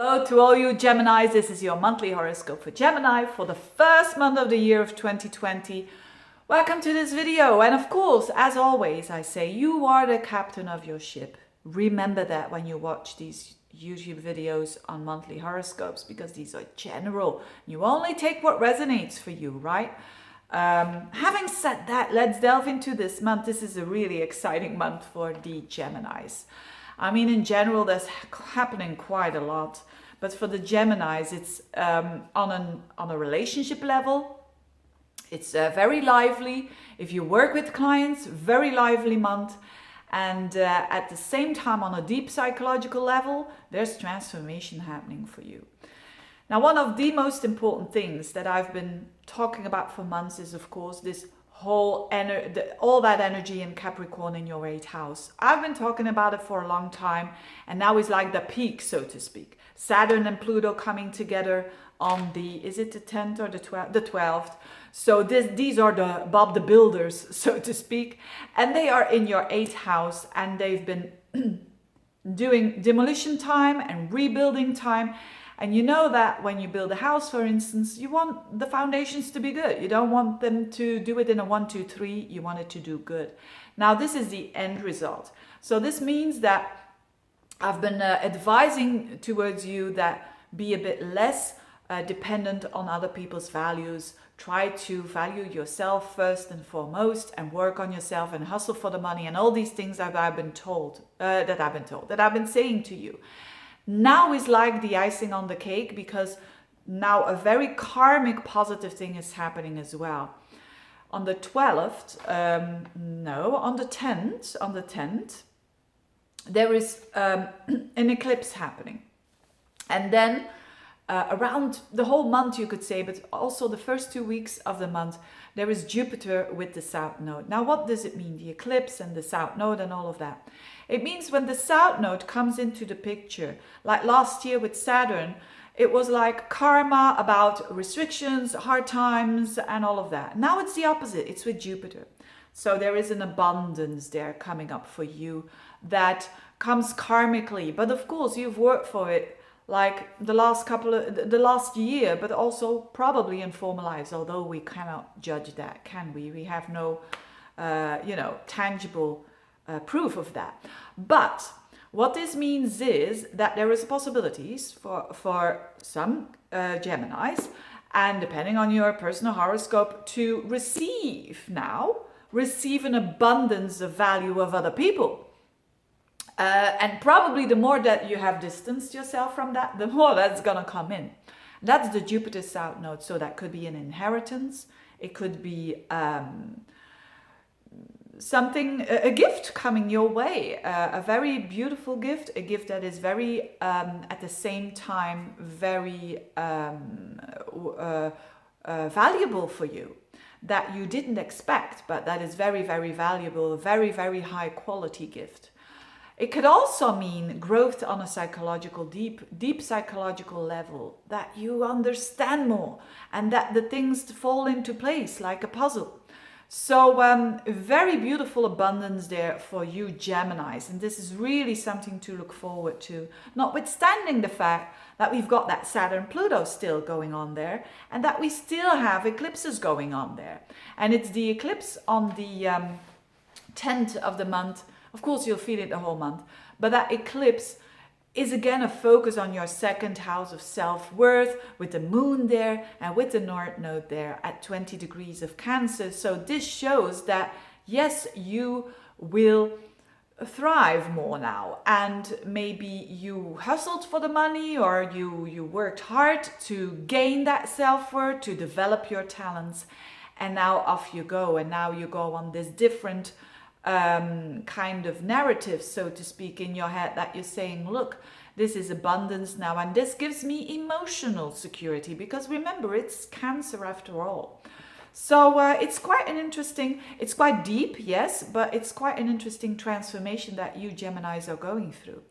Hello to all you Geminis, this is your monthly horoscope for Gemini for the first month of the year of 2020. Welcome to this video, and of course, as always, I say you are the captain of your ship. Remember that when you watch these YouTube videos on monthly horoscopes, because these are general. You only take what resonates for you, right? Having said that, let's delve into this month. This is a really exciting month for the Geminis. I mean, in general, there's happening quite a lot. But for the Geminis, it's on a relationship level. It's very lively. If you work with clients, very lively month. And at the same time, on a deep psychological level, there's transformation happening for you. Now, one of the most important things that I've been talking about for months is, of course, this whole all that energy in Capricorn in your 8th house. I've been talking about it for a long time, and now is like the peak, so to speak. Saturn and Pluto coming together on is it the 10th or the 12th? The 12th. So these are the Bob the Builders, so to speak, and they are in your 8th house, and they've been doing demolition time and rebuilding time. And you know that when you build a house, for instance, you want the foundations to be good. You don't want them to do it in a 1, 2, 3. You want it to do good. Now, this is the end result. So this means that I've been advising towards you that be a bit less dependent on other people's values. Try to value yourself first and foremost, and work on yourself and hustle for the money and all these things that I've been saying to you. Now is like the icing on the cake, because now a very karmic positive thing is happening as well. On the 12th, on the 10th, there is an eclipse happening. And then around the whole month, you could say, but also the first 2 weeks of the month, there is Jupiter with the South Node. Now, what does it mean? The eclipse and the South Node and all of that. It means when the South Node comes into the picture, like last year with Saturn, it was like karma about restrictions, hard times, and all of that. Now it's the opposite. It's with Jupiter. So there is an abundance there coming up for you that comes karmically. But of course, you've worked for it like the last year, but also probably in former lives, although we cannot judge that, can we? We have no, tangible proof of that. But what this means is that there is possibilities for some Geminis, and depending on your personal horoscope, to receive an abundance of value of other people. And probably the more that you have distanced yourself from that, the more that's going to come in. That's the Jupiter South Node. So that could be an inheritance. It could be a gift coming your way, a very beautiful gift, a gift that is very, at the same time, very valuable for you, that you didn't expect, but that is very, very valuable, a very, very high quality gift. It could also mean growth on a psychological, deep psychological level, that you understand more and that the things fall into place like a puzzle. So very beautiful abundance there for you Geminis, and this is really something to look forward to, notwithstanding the fact that we've got that Saturn-Pluto still going on there, and that we still have eclipses going on there. And it's the eclipse on the 10th of the month. Of course, you'll feel it the whole month, but that eclipse is again a focus on your 2nd house of self-worth, with the moon there and with the North Node there at 20 degrees of Cancer. So this shows that, yes, you will thrive more now, and maybe you hustled for the money, or you worked hard to gain that self-worth, to develop your talents, and now off you go, and now you go on this different kind of narrative, so to speak, in your head, that you're saying, look, this is abundance now, and this gives me emotional security, because remember, it's Cancer after all. So it's quite deep, yes, but it's quite an interesting transformation that you Geminis are going through.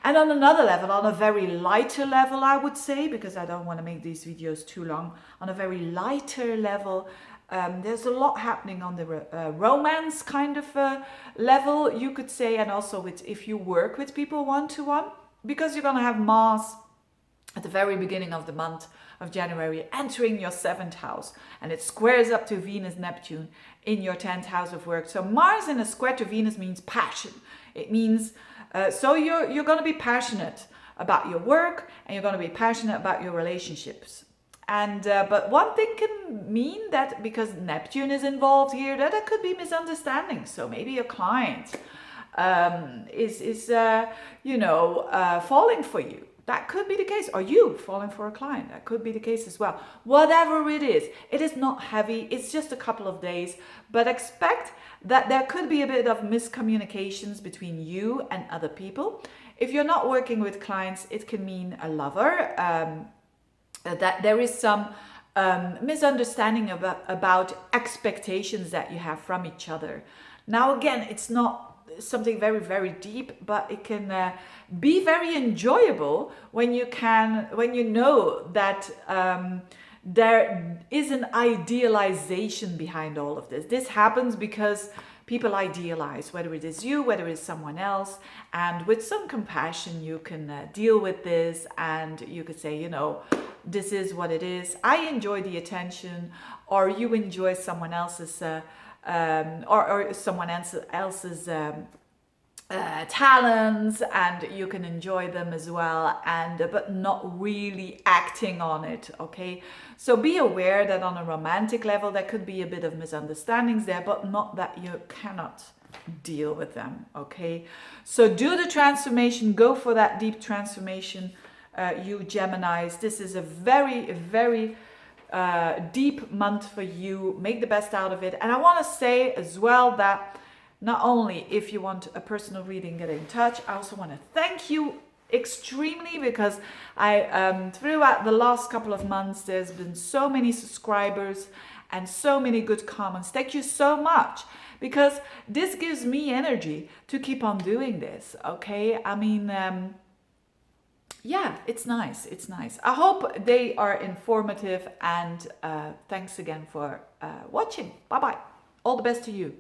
And on another level, on a very lighter level, I would say, because I don't want to make these videos too long, on a very lighter level, there's a lot happening on the romance kind of level, you could say, and also if you work with people one-to-one, because you're going to have Mars at the very beginning of the month of January, entering your 7th house, and it squares up to Venus Neptune in your 10th house of work. So Mars in a square to Venus means passion. It means so you're going to be passionate about your work, and you're going to be passionate about your relationships. And but one thing can mean that because Neptune is involved here, that there could be misunderstandings. So maybe a client is falling for you. That could be the case. Or you falling for a client. That could be the case as well. Whatever it is not heavy. It's just a couple of days. But expect that there could be a bit of miscommunications between you and other people. If you're not working with clients, it can mean a lover. That there is some misunderstanding about expectations that you have from each other. Now, again, it's not something very, very deep, but it can be very enjoyable when you know that there is an idealization behind all of this. This happens because people idealize, whether it is you, whether it's someone else, and with some compassion you can deal with this, and you could say, this is what it is. I enjoy the attention, or you enjoy someone else's or someone else's talents, and you can enjoy them as well, but not really acting on it. Okay, so be aware that on a romantic level there could be a bit of misunderstandings there, but not that you cannot deal with them. Okay, so do the transformation, go for that deep transformation, you Geminis. This is a very, very deep month for you. Make the best out of it. And I want to say as well that not only if you want a personal reading, get in touch. I also want to thank you extremely, because I throughout the last couple of months there's been so many subscribers and so many good comments. Thank you so much, because this gives me energy to keep on doing this. Okay, I mean, yeah, it's nice. It's nice. I hope they are informative, and thanks again for watching. Bye bye. All the best to you.